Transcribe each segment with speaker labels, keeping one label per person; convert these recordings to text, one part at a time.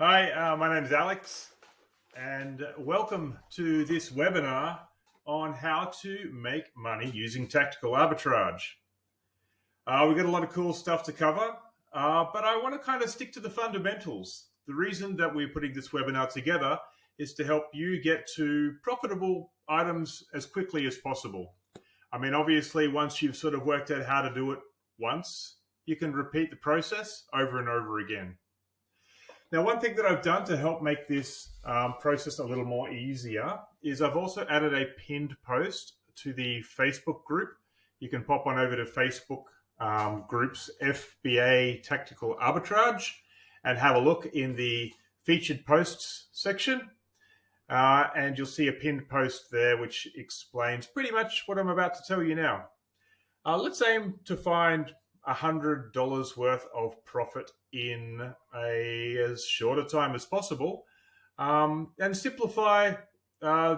Speaker 1: Hi, my name is Alex, and welcome to this webinar on how to make money using tactical arbitrage. We've got a lot of cool stuff to cover, but I want to kind of stick to the fundamentals. The reason that we're putting this webinar together is to help you get to profitable items as quickly as possible. I mean, obviously, once you've sort of worked out how to do it once, you can repeat the process over and over again. Now, one thing that I've done to help make this process a little more easier is I've also added a pinned post to the Facebook group. You can pop on over to Facebook groups FBA Tactical Arbitrage and have a look in the featured posts section. And you'll see a pinned post there which explains pretty much what I'm about to tell you now. Let's aim to find $100 worth of profit in as short a time as possible, and simplify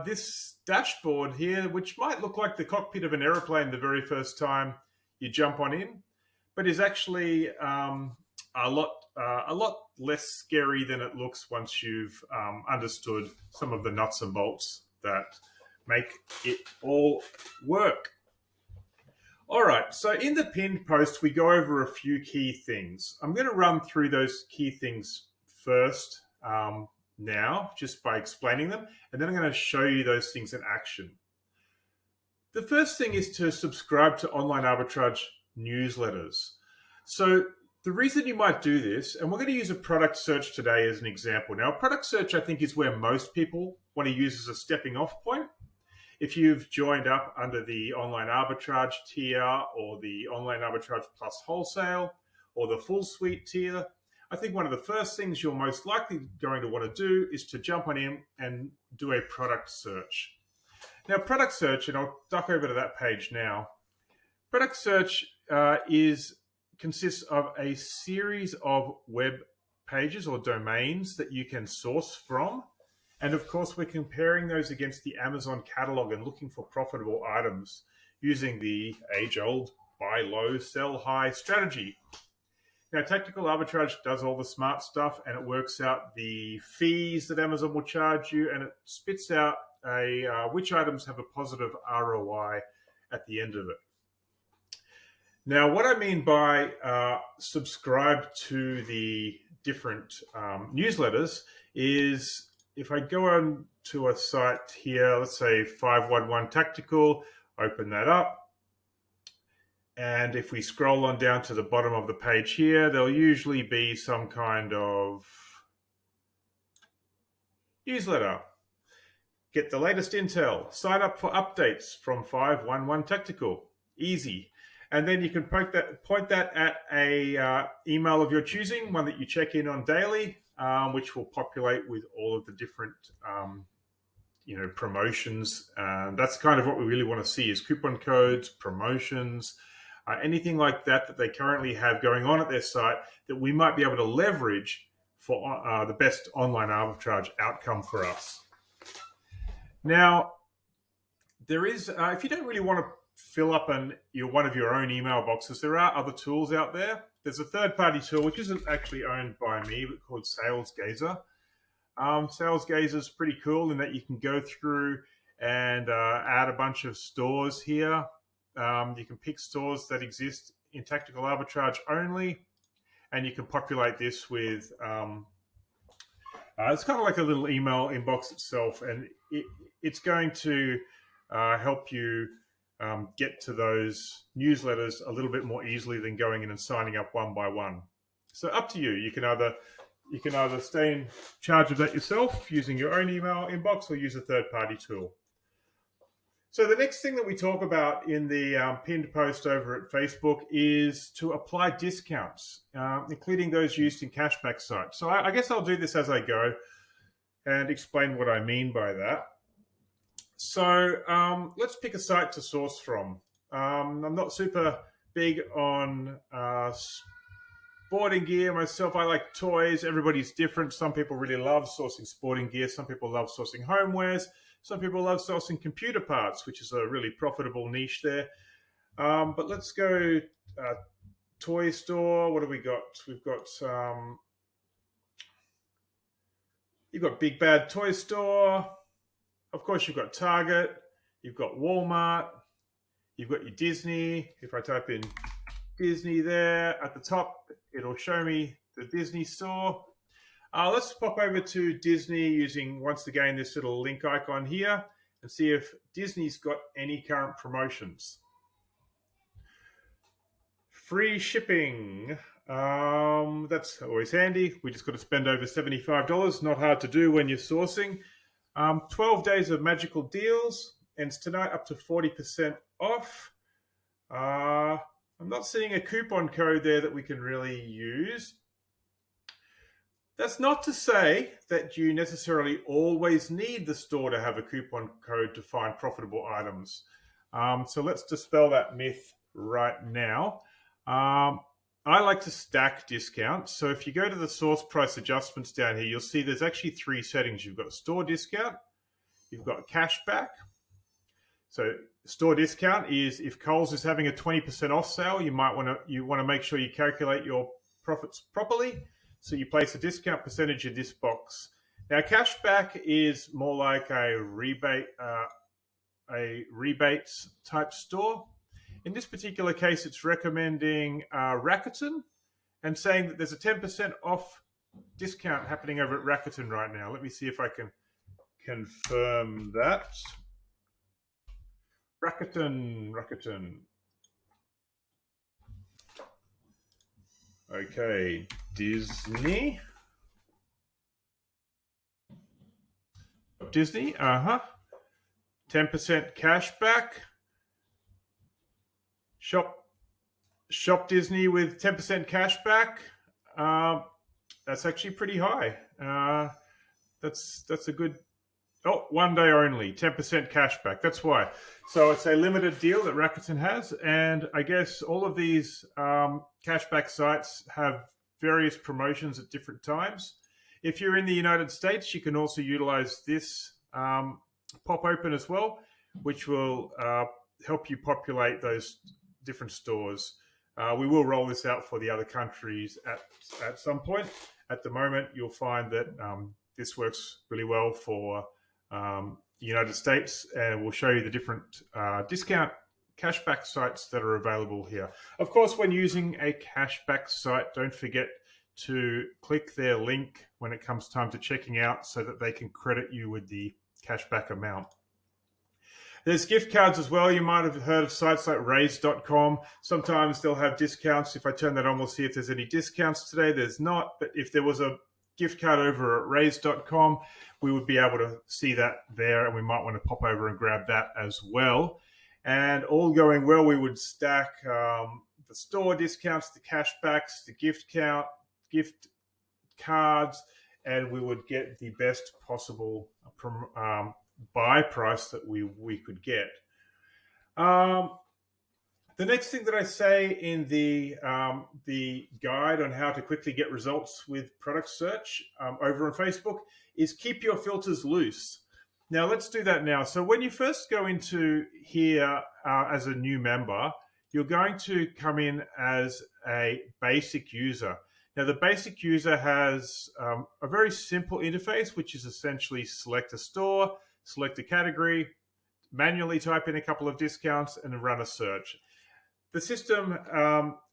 Speaker 1: this dashboard here, which might look like the cockpit of an aeroplane the very first time you jump on in, but is actually a lot less scary than it looks once you've understood some of the nuts and bolts that make it all work. All right, so in the pinned post, we go over a few key things. I'm going to run through those key things first now, just by explaining them, and then I'm going to show you those things in action. The first thing is to subscribe to online arbitrage newsletters. So the reason you might do this, and we're going to use a product search today as an example. Now, a product search, I think, is where most people want to use as a stepping off point. If you've joined up under the online arbitrage tier or the online arbitrage plus wholesale or the full suite tier, I think one of the first things you're most likely going to want to do is to jump on in and do a product search. Now, product search, and I'll duck over to that page now. Product search consists of a series of web pages or domains that you can source from. And of course, we're comparing those against the Amazon catalog and looking for profitable items using the age-old buy low, sell high strategy. Now, Tactical Arbitrage does all the smart stuff, and it works out the fees that Amazon will charge you, and it spits out which items have a positive ROI at the end of it. Now, what I mean by subscribe to the different newsletters is, if I go on to a site here, let's say 511 Tactical, open that up. And if we scroll on down to the bottom of the page here, there'll usually be some kind of newsletter. Get the latest intel. Sign up for updates from 511 Tactical. Easy. And then you can point that at a email of your choosing, one that you check in on daily, which will populate with all of the different, promotions. That's kind of what we really want to see, is coupon codes, promotions, anything like that they currently have going on at their site that we might be able to leverage for the best online arbitrage outcome for us. Now, there is, if you don't really want to fill up one of your own email boxes, there are other tools out there. There's a third-party tool, which isn't actually owned by me, but called SalesGazer. SalesGazer is pretty cool in that you can go through and add a bunch of stores here. You can pick stores that exist in Tactical Arbitrage only, and you can populate this with, it's kind of like a little email inbox itself, and it's going to help you get to those newsletters a little bit more easily than going in and signing up one by one. So up to you. You can either stay in charge of that yourself using your own email inbox or use a third-party tool. So the next thing that we talk about in the pinned post over at Facebook is to apply discounts, including those used in cashback sites. So I guess I'll do this as I go and explain what I mean by that. So let's pick a site to source from. I'm not super big on sporting gear myself. I like toys. Everybody's different. Some people really love sourcing sporting gear. Some people love sourcing homewares. Some people love sourcing computer parts, which is a really profitable niche there. But let's go toy store. What do we got? We've got You've got Big Bad Toy Store. Of course, you've got Target. You've got Walmart. You've got your Disney. If I type in Disney there at the top, it'll show me the Disney store. Let's pop over to Disney using, once again, this little link icon here and see if Disney's got any current promotions. Free shipping. That's always handy. We just got to spend over $75. Not hard to do when you're sourcing. 12 days of magical deals. Ends tonight up to 40% off. I'm not seeing a coupon code there that we can really use. That's not to say that you necessarily always need the store to have a coupon code to find profitable items. So let's dispel that myth right now. I like to stack discounts. So if you go to the source price adjustments down here, you'll see there's actually 3 settings. You've got store discount, you've got cashback. So store discount is if Kohl's is having a 20% off sale, you want to make sure you calculate your profits properly. So you place a discount percentage in this box. Now cashback is more like a rebates type store. In this particular case, it's recommending Rakuten and saying that there's a 10% off discount happening over at Rakuten right now. Let me see if I can confirm that. Rakuten. Okay, Disney, 10% cashback. Shop Disney with 10% cashback. That's actually pretty high. That's a good. Oh, 1 day only, 10% cashback. That's why. So it's a limited deal that Rakuten has, and I guess all of these cashback sites have various promotions at different times. If you're in the United States, you can also utilize this pop open as well, which will help you populate those different stores. We will roll this out for the other countries at some point. At the moment, you'll find that this works really well for the United States, and we'll show you the different discount cashback sites that are available here. Of course, when using a cashback site, don't forget to click their link when it comes time to checking out so that they can credit you with the cashback amount. There's gift cards as well. You might have heard of sites like raise.com. Sometimes they'll have discounts. If I turn that on, we'll see if there's any discounts today. There's not, but if there was a gift card over at raise.com, we would be able to see that there, and we might want to pop over and grab that as well. And all going well, we would stack the store discounts, the cashbacks, the gift cards, and we would get the best possible buy price that we could get. The next thing that I say in the guide on how to quickly get results with product search over on Facebook is keep your filters loose. Now let's do that now. So when you first go into here as a new member, you're going to come in as a basic user. Now the basic user has a very simple interface, which is essentially select a store, select a category, manually type in a couple of discounts, and run a search. The system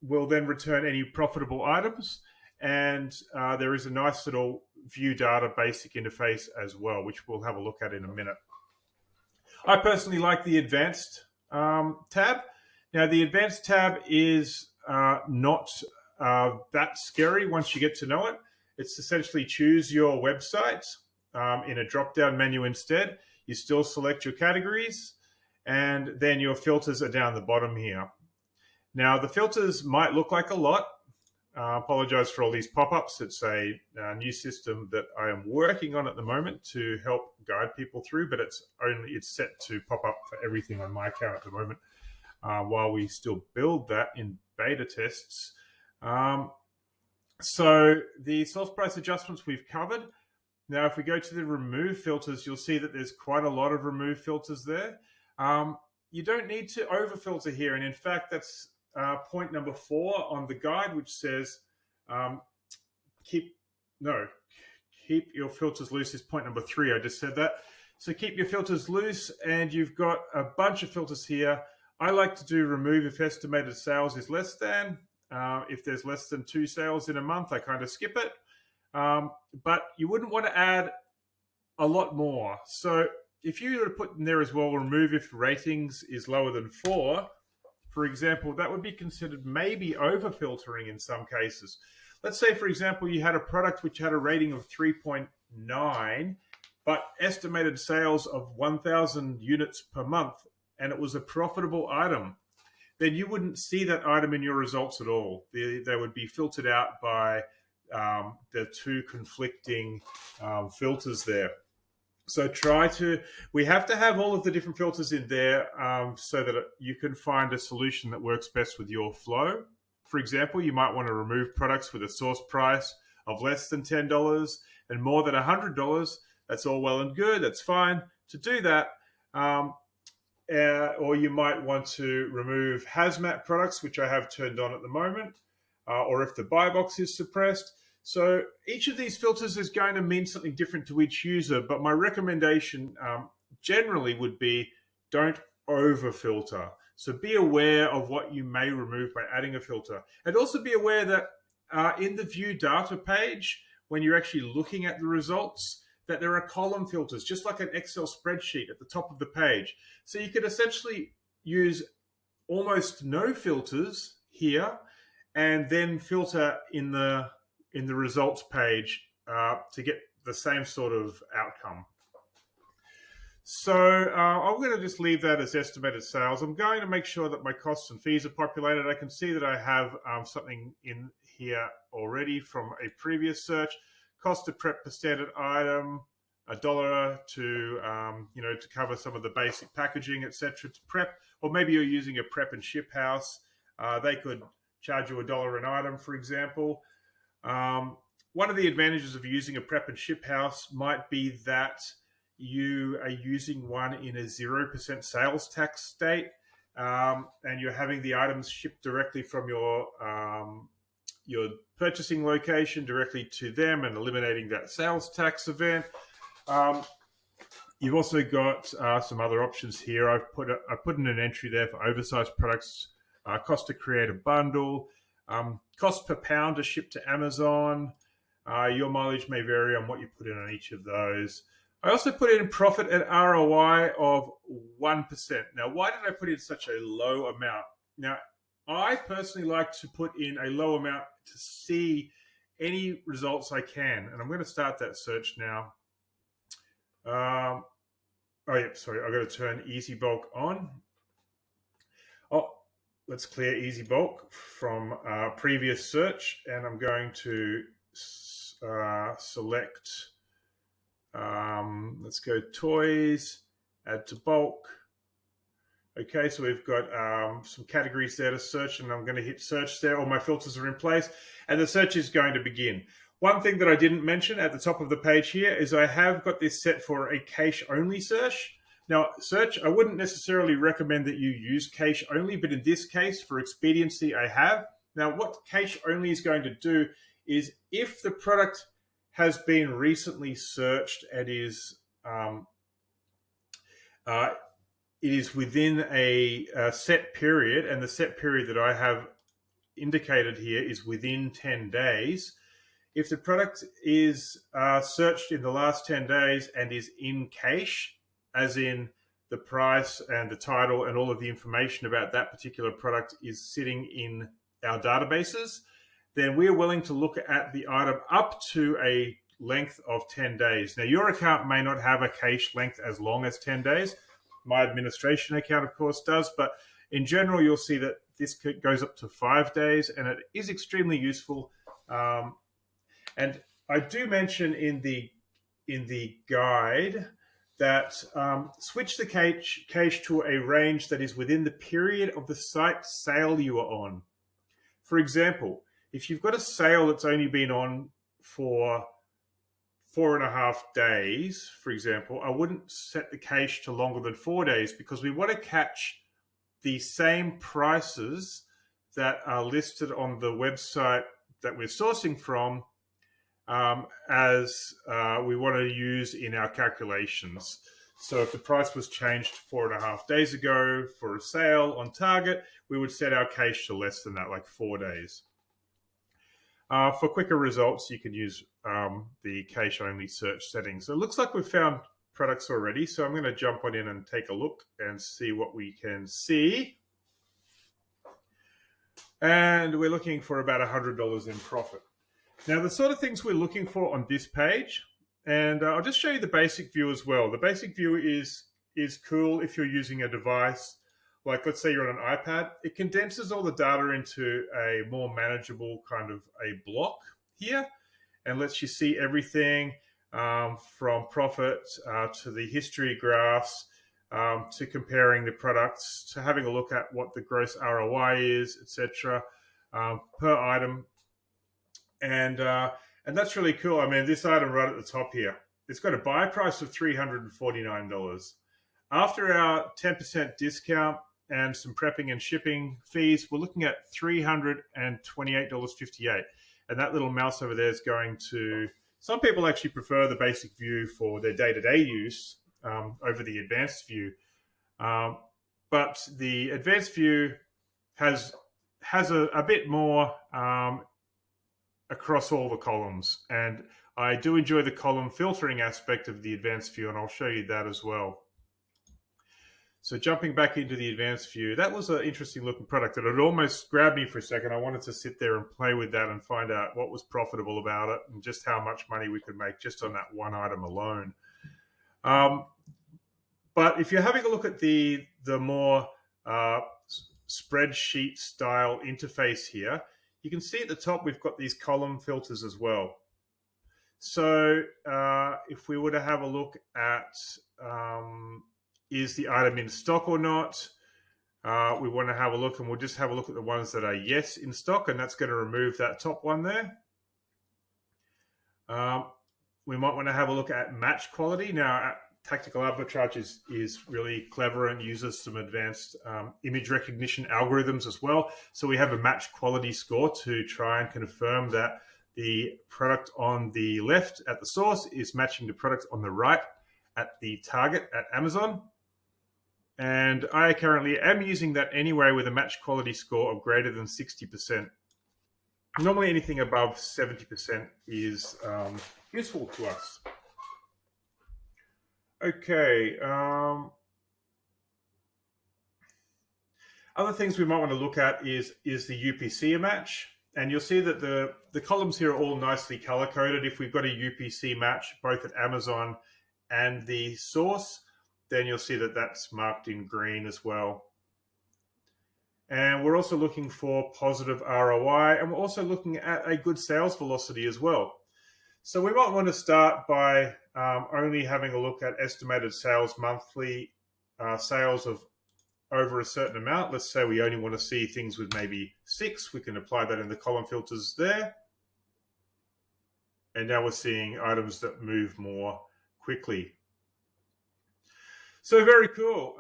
Speaker 1: will then return any profitable items, and there is a nice little view data basic interface as well, which we'll have a look at in a minute. I personally like the advanced tab. Now the advanced tab is not that scary once you get to know it. It's essentially choose your website in a drop-down menu instead. You still select your categories, and then your filters are down the bottom here. Now, the filters might look like a lot. Apologize for all these pop-ups. It's a new system that I am working on at the moment to help guide people through, but it's set to pop up for everything on my account at the moment while we still build that in beta tests. So the source price adjustments we've covered. Now, if we go to the remove filters, you'll see that there's quite a lot of remove filters there. You don't need to over-filter here, and in fact, that's point number 4 on the guide, which says keep keep your filters loose is point number 3. I just said that. So keep your filters loose, and you've got a bunch of filters here. I like to do remove if estimated sales is less than. If there's less than 2 sales in a month, I kind of skip it. But you wouldn't want to add a lot more. So if you were to put in there as well, remove if ratings is lower than 4, for example, that would be considered maybe over filtering in some cases. Let's say, for example, you had a product which had a rating of 3.9, but estimated sales of 1,000 units per month, and it was a profitable item, then you wouldn't see that item in your results at all. They would be filtered out by the 2 conflicting filters there. So we have to have all of the different filters in there so that you can find a solution that works best with your flow. For example, you might want to remove products with a source price of less than $10 and more than $100. That's all well and good. That's fine to do that. Or you might want to remove hazmat products, which I have turned on at the moment, or if the buy box is suppressed. So each of these filters is going to mean something different to each user, but my recommendation generally would be don't over filter. So be aware of what you may remove by adding a filter. And also be aware that in the view data page, when you're actually looking at the results, that there are column filters, just like an Excel spreadsheet at the top of the page. So you could essentially use almost no filters here and then filter in the results page to get the same sort of outcome. So I'm going to just leave that as estimated sales. I'm going to make sure that my costs and fees are populated. I can see that I have something in here already from a previous search. Cost to prep per standard item, $1 to to cover some of the basic packaging, etc. to prep, or maybe you're using a prep and ship house. They could charge you $1 an item, for example. One of the advantages of using a prep and ship house might be that you are using one in a 0% sales tax state, and you're having the items shipped directly from your purchasing location directly to them and eliminating that sales tax event. You've also got some other options here. I put in an entry there for oversized products, cost to create a bundle, cost per pound to ship to Amazon. Your mileage may vary on what you put in on each of those. I also put in profit and ROI of 1%. Now, why did I put in such a low amount? Now, I personally like to put in a low amount to see any results I can. And I'm going to start that search now. Oh, yeah, sorry. I've got to turn Easy Bulk on. Oh, let's clear Easy Bulk from previous search. And I'm going to select, let's go toys, add to bulk. Okay, so we've got some categories there to search, and I'm going to hit search there. All my filters are in place, and the search is going to begin. One thing that I didn't mention at the top of the page here is I have got this set for a cache-only search. Now, I wouldn't necessarily recommend that you use cache-only, but in this case, for expediency, I have. Now, what cache-only is going to do is if the product has been recently searched and it is within a set period, and the set period that I have indicated here is within 10 days. If the product is searched in the last 10 days and is in cache, as in the price and the title and all of the information about that particular product is sitting in our databases, then we are willing to look at the item up to a length of 10 days. Now, your account may not have a cache length as long as 10 days. My administration account, of course, does, but in general, you'll see that this goes up to 5 days, and it is extremely useful. And I do mention in the guide that switch the cache to a range that is within the period of the site sale you are on. For example, if you've got a sale that's only been on for 4.5 days, for example, I wouldn't set the cache to longer than 4 days, because we want to catch the same prices that are listed on the website that we're sourcing from as we want to use in our calculations. So if the price was changed 4.5 days ago for a sale on target, we would set our cache to less than that, like 4 days. For quicker results, you can use the cache-only search settings. So it looks like we've found products already, so I'm going to jump on in and take a look and see what we can see. And we're looking for about $100 in profit. Now, the sort of things we're looking for on this page, and I'll just show you the basic view as well. The basic view is cool if you're using a device, like let's say you're on an iPad. It condenses all the data into a more manageable kind of a block here and lets you see everything from profit to the history graphs, to comparing the products, to having a look at what the gross ROI is, etc., per item. And that's really cool. I mean, this item right at the top here, it's got a buy price of $349. After our 10% discount and some prepping and shipping fees, we're looking at $328.58. And that little mouse over there is going to, some people actually prefer the basic view for their day-to-day use over the advanced view. But the advanced view has a bit more across all the columns. And I do enjoy the column filtering aspect of the advanced view, and I'll show you that as well. So jumping back into the advanced view, that was an interesting looking product and it almost grabbed me for a second. I wanted to sit there and play with that and find out what was profitable about it and just how much money we could make just on that one item alone. But if you're having a look at the more spreadsheet style interface here, you can see at the top we've got these column filters as well. So if we were to have a look at is the item in stock or not, we want to have a look, and we'll just have a look at the ones that are yes in stock, and that's going to remove that top one there. We might want to have a look at match quality. Now, Tactical Arbitrage is really clever and uses some advanced image recognition algorithms as well. So we have a match quality score to try and confirm that the product on the left at the source is matching the product on the right at the target at Amazon. And I currently am using that anyway with a match quality score of greater than 60%. Normally anything above 70% is useful to us. Okay. Other things we might want to look at is the UPC match. And you'll see that the columns here are all nicely color-coded. If we've got a UPC match, both at Amazon and the source, then you'll see that that's marked in green as well. And we're also looking for positive ROI, and we're also looking at a good sales velocity as well. So we might want to start by only having a look at estimated sales monthly, sales of over a certain amount. Let's say we only want to see things with maybe 6. We can apply that in the column filters there. And now we're seeing items that move more quickly. So very cool.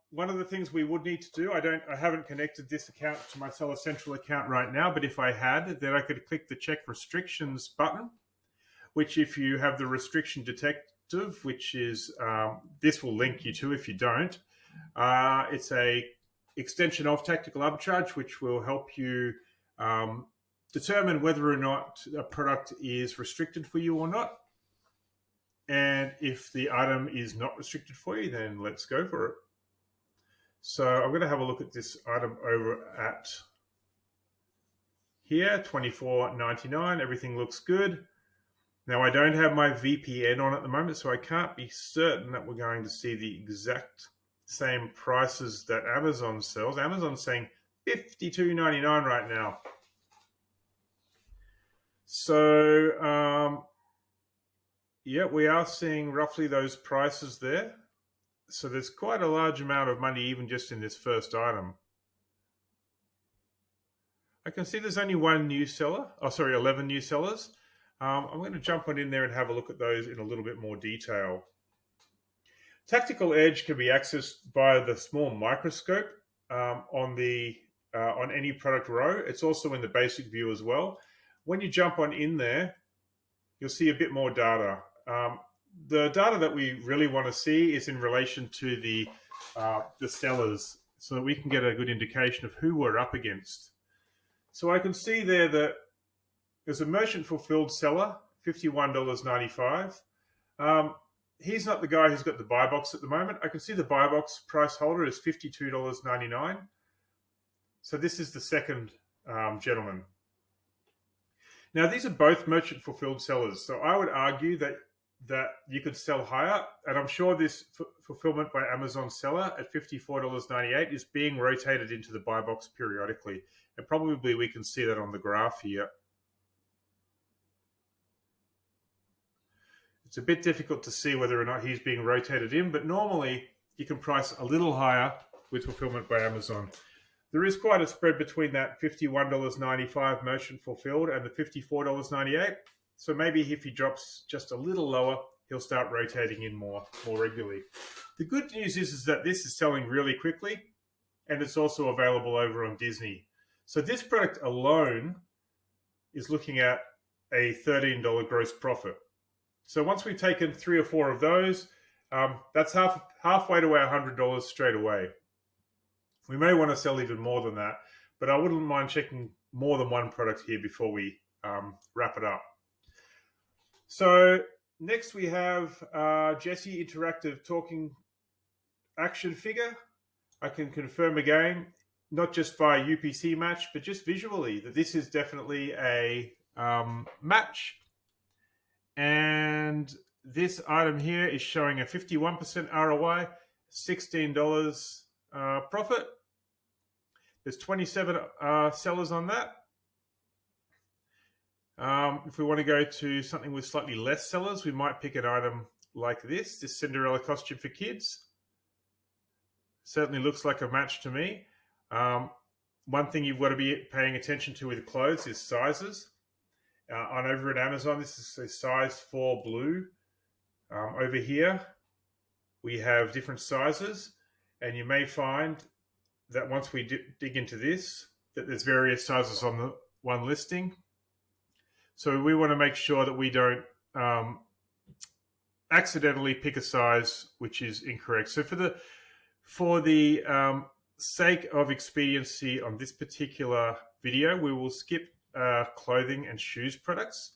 Speaker 1: One of the things we would need to do, I haven't connected this account to my Seller Central account right now, but if I had, then I could click the check restrictions button, which if you have the restriction detective, which is, this will link you to if you don't. It's a extension of Tactical Arbitrage, which will help you determine whether or not a product is restricted for you or not. And if the item is not restricted for you, then let's go for it. So I'm going to have a look at this item over at here, $24.99. Everything looks good. Now, I don't have my VPN on at the moment, so I can't be certain that we're going to see the exact same prices that Amazon sells. Amazon's saying $52.99 right now. So, yeah, we are seeing roughly those prices there. So there's quite a large amount of money even just in this first item. I can see there's only one new seller. Oh, sorry, 11 new sellers. I'm going to jump on in there and have a look at those in a little bit more detail. Tactical Edge can be accessed via the small microscope on any product row. It's also in the basic view as well. When you jump on in there, you'll see a bit more data. The data that we really want to see is in relation to the sellers, so that we can get a good indication of who we're up against. So I can see there that there's a merchant fulfilled seller, $51.95. He's not the guy who's got the buy box at the moment. I can see the buy box price holder is $52.99. So this is the second gentleman. Now, these are both merchant fulfilled sellers. So I would argue that you could sell higher. And I'm sure this fulfillment by Amazon seller at $54.98 is being rotated into the buy box periodically. And probably we can see that on the graph here. It's a bit difficult to see whether or not he's being rotated in, but normally you can price a little higher with fulfillment by Amazon. There is quite a spread between that $51.95 merchant fulfilled and the $54.98. So maybe if he drops just a little lower, he'll start rotating in more regularly. The good news is that this is selling really quickly, and it's also available over on Disney. So this product alone is looking at a $13 gross profit. So once we've taken 3 or 4 of those, that's halfway to our $100 straight away. We may want to sell even more than that, but I wouldn't mind checking more than one product here before we wrap it up. So next we have Jesse Interactive talking action figure. I can confirm again, not just via UPC match, but just visually, that this is definitely a match. And this item here is showing a 51% ROI, $16 profit. There's 27 sellers on that. If we want to go to something with slightly less sellers, we might pick an item like this Cinderella costume for kids. Certainly looks like a match to me. One thing you've got to be paying attention to with clothes is sizes. On over at Amazon, this is a size 4 blue. Over here, we have different sizes, and you may find that once we dig into this, that there's various sizes on the one listing. So we want to make sure that we don't accidentally pick a size which is incorrect. So for the sake of expediency on this particular video, we will skip clothing and shoes products.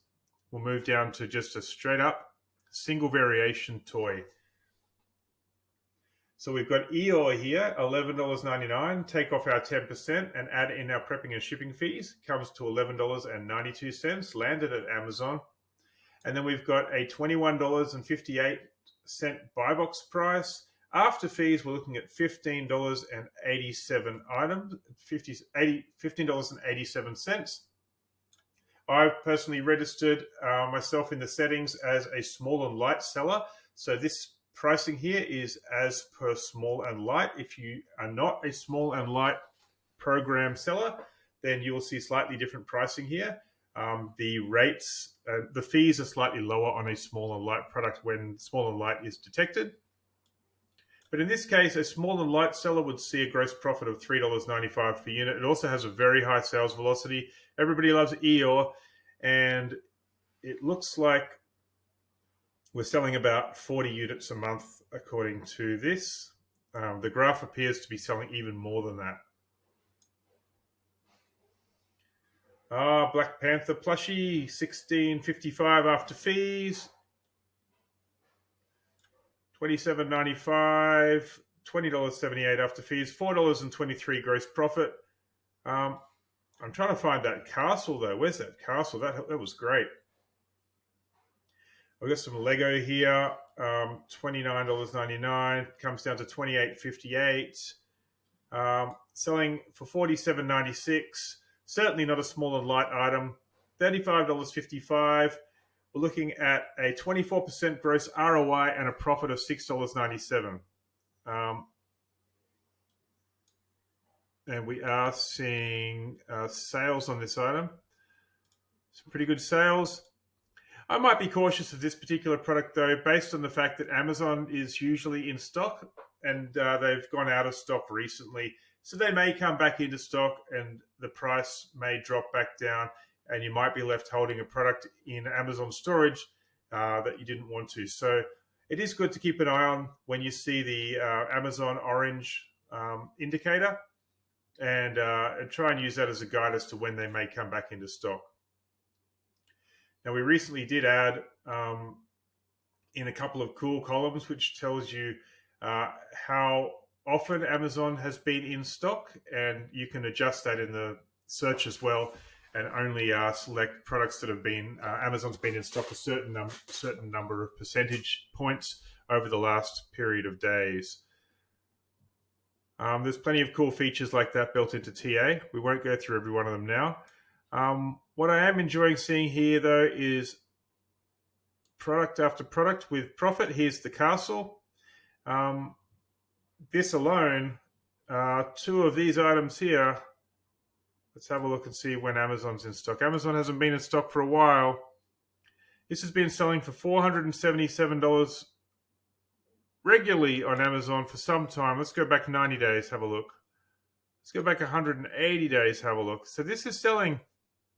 Speaker 1: We'll move down to just a straight up single variation toy. So we've got Eeyore here, $11.99. Take off our 10% and add in our prepping and shipping fees. Comes to $11.92, landed at Amazon. And then we've got a $21.58 buy box price. After fees, we're looking at $15.87 items, $15.87. I've personally registered myself in the settings as a small and light seller. So this pricing here is as per small and light. If you are not a small and light program seller, then you will see slightly different pricing here. The rates, the fees are slightly lower on a small and light product when small and light is detected. But in this case, a small and light seller would see a gross profit of $3.95 per unit. It also has a very high sales velocity. Everybody loves Eeyore, and it looks like we're selling about 40 units a month according to this. The graph appears to be selling even more than that. Black Panther plushie, $16.55 after fees. $27.95, $20.78 after fees, $4.23 gross profit. I'm trying to find that castle though. Where's that castle? That was great. I've got some Lego here. $29.99 comes down to $28.58. Selling for $47.96. Certainly not a small and light item. $35.55. We're looking at a 24% gross ROI and a profit of $6.97. And we are seeing sales on this item. Some pretty good sales. I might be cautious of this particular product though, based on the fact that Amazon is usually in stock and they've gone out of stock recently. So they may come back into stock and the price may drop back down. and you might be left holding a product in Amazon storage that you didn't want to. So it is good to keep an eye on when you see the Amazon orange indicator, and try and use that as a guide as to when they may come back into stock. Now, we recently did add in a couple of cool columns, which tells you how often Amazon has been in stock, and you can adjust that in the search as well, and only select products that have been Amazon's been in stock a certain number of percentage points over the last period of days. There's plenty of cool features like that built into TA. We won't go through every one of them now. What I am enjoying seeing here, though, is product after product with profit. Here's the castle. This alone, two of these items here. Let's have a look and see when Amazon's in stock. Amazon hasn't been in stock for a while. This has been selling for $477 regularly on Amazon for some time. Let's go back 90 days, have a look. Let's go back 180 days, have a look. So this is selling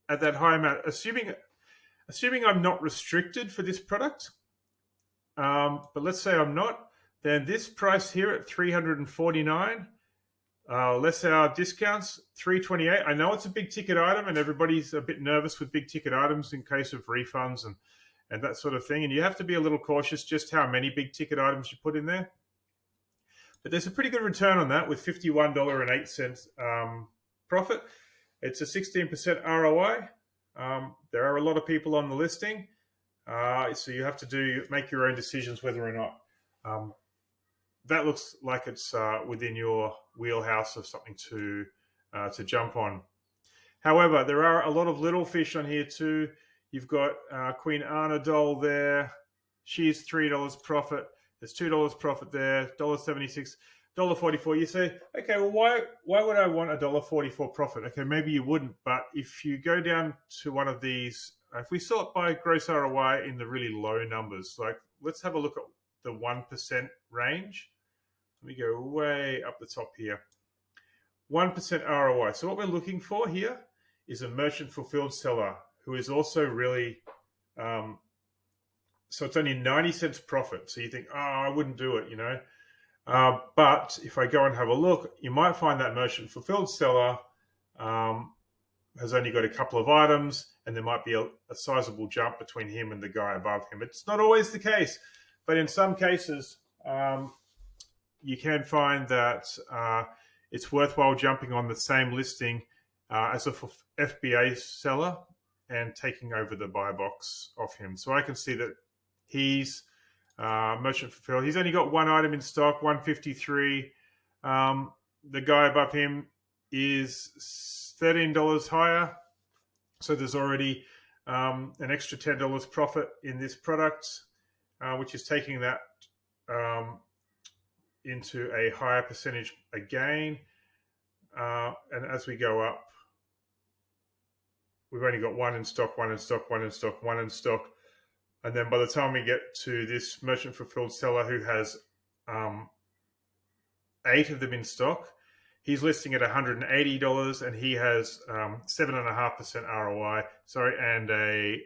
Speaker 1: at that high amount, assuming I'm not restricted for this product. But let's say I'm not, then this price here at $349, less our discounts, $328. I know it's a big ticket item, and everybody's a bit nervous with big ticket items in case of refunds and that sort of thing. And you have to be a little cautious just how many big ticket items you put in there. But there's a pretty good return on that with $51.08 profit. It's a 16% ROI. There are a lot of people on the listing, so you have to make your own decisions whether or not that looks like it's within your wheelhouse of something to jump on. However, there are a lot of little fish on here too. You've got Queen Anna doll there. She's $3 profit. There's $2 profit there. $1.76, $1.44. You say, okay, well, why would I want a $1.44 profit? Okay, maybe you wouldn't, but if you go down to one of these, if we sort by gross ROI in the really low numbers, like let's have a look at the 1% range. Let me go way up the top here. 1% ROI. So what we're looking for here is a merchant fulfilled seller who is also really, so it's only 90 cents profit. So you think, oh, I wouldn't do it, you know. But if I go and have a look, you might find that merchant fulfilled seller has only got a couple of items, and there might be a sizable jump between him and the guy above him. It's not always the case, but in some cases, you can find that it's worthwhile jumping on the same listing as a FBA seller and taking over the buy box off him. So I can see that he's merchant fulfilled. He's only got one item in stock, 153. The guy above him is $13 higher. So there's already an extra $10 profit in this product, which is taking that into a higher percentage again. And as we go up, we've only got one in stock, one in stock, one in stock, one in stock. And then by the time we get to this merchant fulfilled seller who has 8 of them in stock, he's listing at $180 and he has 7.5% ROI, and a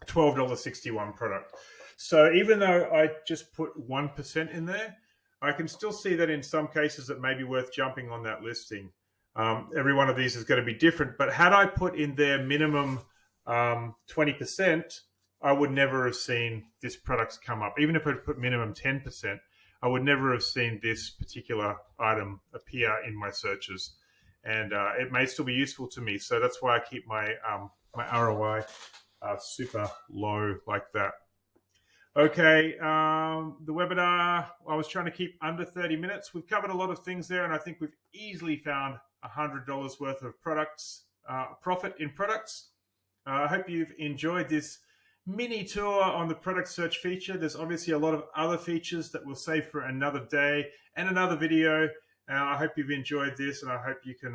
Speaker 1: $12.61 product. So even though I just put 1% in there, I can still see that in some cases it may be worth jumping on that listing. Every one of these is going to be different, but had I put in there minimum 20%, I would never have seen this product come up. Even if I put minimum 10%, I would never have seen this particular item appear in my searches. And it may still be useful to me. So that's why I keep my my ROI super low like that. Okay, the webinar, I was trying to keep under 30 minutes. We've covered a lot of things there, and I think we've easily found $100 worth of products, profit in products. I hope you've enjoyed this mini tour on the product search feature. There's obviously a lot of other features that we'll save for another day and another video. I hope you've enjoyed this, and I hope you can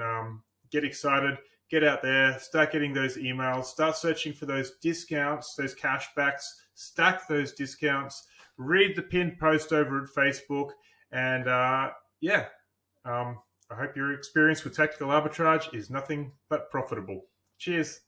Speaker 1: get excited, get out there, start getting those emails, start searching for those discounts, those cashbacks, stack those discounts, read the pinned post over at Facebook, and I hope your experience with Tactical Arbitrage is nothing but profitable. Cheers.